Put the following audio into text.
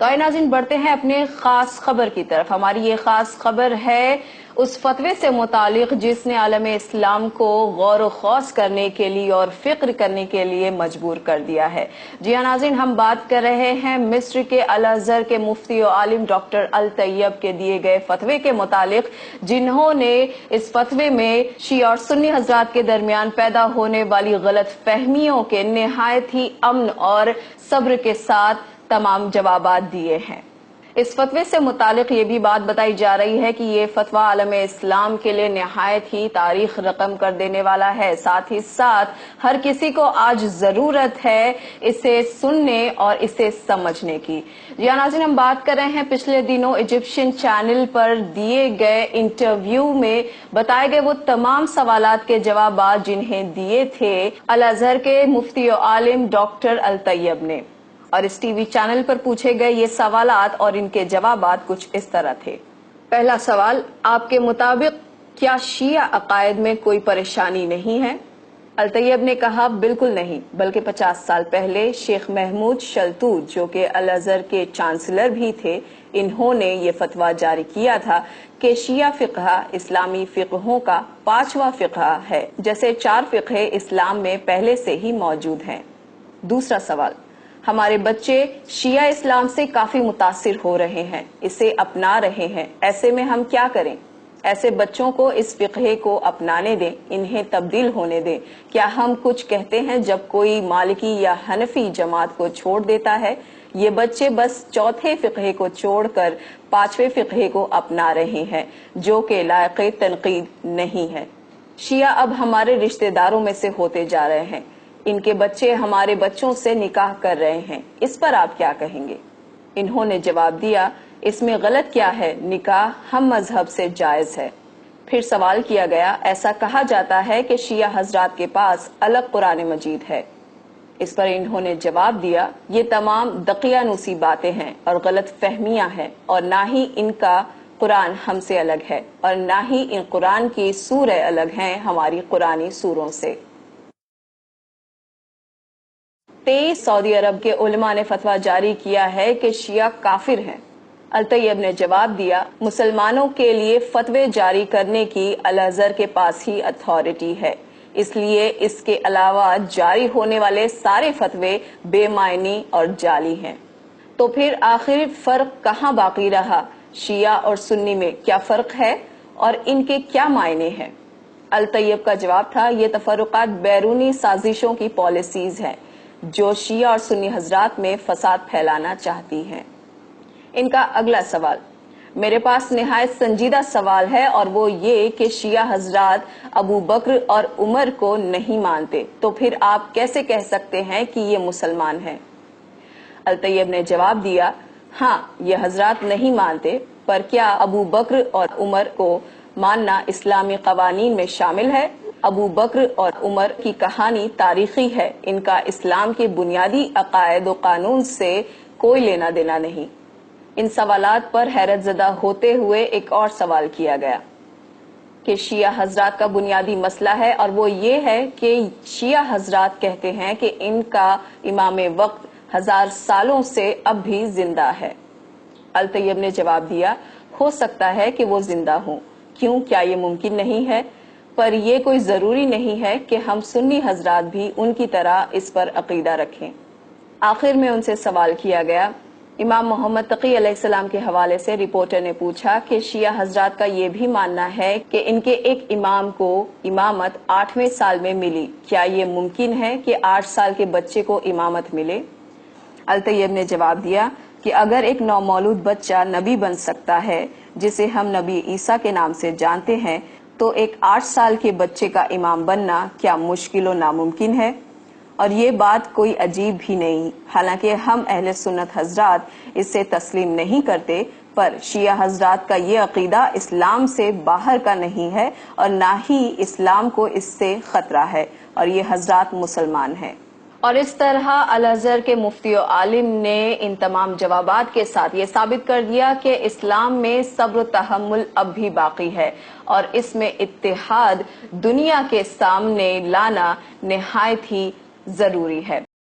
تو آئے ناظرین بڑھتے ہیں اپنے خاص خبر کی طرف۔ ہماری یہ خاص خبر ہے اس فتوے سے متعلق جس نے عالم اسلام کو غور و خوض کرنے کے لیے اور فکر کرنے کے لیے مجبور کر دیا ہے۔ جی ہاں ناظرین، ہم بات کر رہے ہیں مصر کے الازہر کے مفتی و عالم ڈاکٹر الطیب کے دیے گئے فتوے کے متعلق، جنہوں نے اس فتوے میں شیعہ اور سنی حضرات کے درمیان پیدا ہونے والی غلط فہمیوں کے نہایت ہی امن اور صبر کے ساتھ تمام جوابات دیے ہیں۔ اس فتوے سے متعلق یہ بھی بات بتائی جا رہی ہے کہ یہ فتویٰ عالم اسلام کے لیے نہایت ہی تاریخ رقم کر دینے والا ہے، ساتھ ہی ساتھ ہر کسی کو آج ضرورت ہے اسے سننے اور اسے سمجھنے کی۔ یا ناظرین، ہم بات کر رہے ہیں پچھلے دنوں ایجپشن چینل پر دیے گئے انٹرویو میں بتائے گئے وہ تمام سوالات کے جوابات جنہیں دیے تھے الازہر کے مفتی و عالم ڈاکٹر الطیب نے، اور اس ٹی وی چینل پر پوچھے گئے یہ سوالات اور ان کے جوابات کچھ اس طرح تھے۔ پہلا سوال، آپ کے مطابق کیا شیعہ عقائد میں کوئی پریشانی نہیں ہے؟ الطیب نے کہا بالکل نہیں، بلکہ 50 سال پہلے شیخ محمود شلتوت جو کہ الازہر کے چانسلر بھی تھے، انہوں نے یہ فتویٰ جاری کیا تھا کہ شیعہ فقہ اسلامی فقہوں کا 5واں فقہ ہے، جیسے 4 فقہ اسلام میں پہلے سے ہی موجود ہیں۔ دوسرا سوال، ہمارے بچے شیعہ اسلام سے کافی متاثر ہو رہے ہیں، اسے اپنا رہے ہیں، ایسے میں ہم کیا کریں؟ ایسے بچوں کو اس فقہ کو اپنانے دیں، انہیں تبدیل ہونے دیں۔ کیا ہم کچھ کہتے ہیں جب کوئی مالکی یا حنفی جماعت کو چھوڑ دیتا ہے؟ یہ بچے بس 4تھے فقہ کو چھوڑ کر 5ویں فقہ کو اپنا رہے ہیں، جو کہ لائق تنقید نہیں ہے۔ شیعہ اب ہمارے رشتہ داروں میں سے ہوتے جا رہے ہیں، ان کے بچے ہمارے بچوں سے نکاح کر رہے ہیں، اس پر آپ کیا کہیں گے؟ انہوں نے جواب دیا، اس میں غلط کیا ہے، نکاح ہم مذہب سے جائز ہے۔ پھر سوال کیا گیا، ایسا کہا جاتا ہے کہ شیعہ حضرات کے پاس الگ قرآن مجید ہے۔ اس پر انہوں نے جواب دیا، یہ تمام دقیانوسی باتیں ہیں اور غلط فہمیاں ہیں، اور نہ ہی ان کا قرآن ہم سے الگ ہے، اور نہ ہی ان قرآن کی سورہ الگ ہیں ہماری قرآنی سوروں سے۔ 23 سعودی عرب کے علماء نے فتویٰ جاری کیا ہے کہ شیعہ کافر ہیں۔ الطیب نے جواب دیا، مسلمانوں کے لیے فتوے جاری کرنے کی الازہر کے پاس ہی اتھارٹی ہے، اس لیے اس کے علاوہ جاری ہونے والے سارے فتوے بے معنی اور جعلی ہیں۔ تو پھر آخر فرق کہاں باقی رہا؟ شیعہ اور سنی میں کیا فرق ہے اور ان کے کیا معنی ہیں؟ الطیب کا جواب تھا، یہ تفرقات بیرونی سازشوں کی پالیسیز ہیں جو شیعہ اور سنی حضرات میں فساد پھیلانا چاہتی ہیں۔ ان کا اگلا سوال، میرے پاس نہایت سنجیدہ سوال ہے، اور وہ یہ کہ شیعہ حضرات ابو بکر اور عمر کو نہیں مانتے، تو پھر آپ کیسے کہہ سکتے ہیں کہ یہ مسلمان ہیں؟ الطیب نے جواب دیا، ہاں یہ حضرات نہیں مانتے، پر کیا ابو بکر اور عمر کو ماننا اسلامی قوانین میں شامل ہے؟ ابو بکر اور عمر کی کہانی تاریخی ہے، ان کا اسلام کے بنیادی عقائد و قانون سے کوئی لینا دینا نہیں۔ ان سوالات پر حیرت زدہ ہوتے ہوئے ایک اور سوال کیا گیا کہ شیعہ حضرات کا بنیادی مسئلہ ہے، اور وہ یہ ہے کہ شیعہ حضرات کہتے ہیں کہ ان کا امام وقت 1000 سالوں سے اب بھی زندہ ہے۔ الطیب نے جواب دیا، ہو سکتا ہے کہ وہ زندہ ہوں، کیوں، کیا یہ ممکن نہیں ہے؟ پر یہ کوئی ضروری نہیں ہے کہ ہم سنی حضرات بھی ان کی طرح اس پر عقیدہ رکھیں۔ آخر میں ان سے سوال کیا گیا، امام محمد تقی علیہ السلام کے حوالے سے رپورٹر نے پوچھا کہ شیعہ حضرات کا یہ بھی ماننا ہے کہ ان کے ایک امام کو امامت 8ویں سال میں ملی، کیا یہ ممکن ہے کہ 8 سال کے بچے کو امامت ملے؟ الطیب نے جواب دیا کہ اگر ایک نومولود بچہ نبی بن سکتا ہے جسے ہم نبی عیسیٰ کے نام سے جانتے ہیں، تو ایک 8 سال کے بچے کا امام بننا کیا مشکل و ناممکن ہے؟ اور یہ بات کوئی عجیب بھی نہیں، حالانکہ ہم اہل سنت حضرات اسے تسلیم نہیں کرتے، پر شیعہ حضرات کا یہ عقیدہ اسلام سے باہر کا نہیں ہے، اور نہ ہی اسلام کو اس سے خطرہ ہے، اور یہ حضرات مسلمان ہیں۔ اور اس طرح الازہر کے مفتی و عالم نے ان تمام جوابات کے ساتھ یہ ثابت کر دیا کہ اسلام میں صبر و تحمل اب بھی باقی ہے، اور اس میں اتحاد دنیا کے سامنے لانا نہایت ہی ضروری ہے۔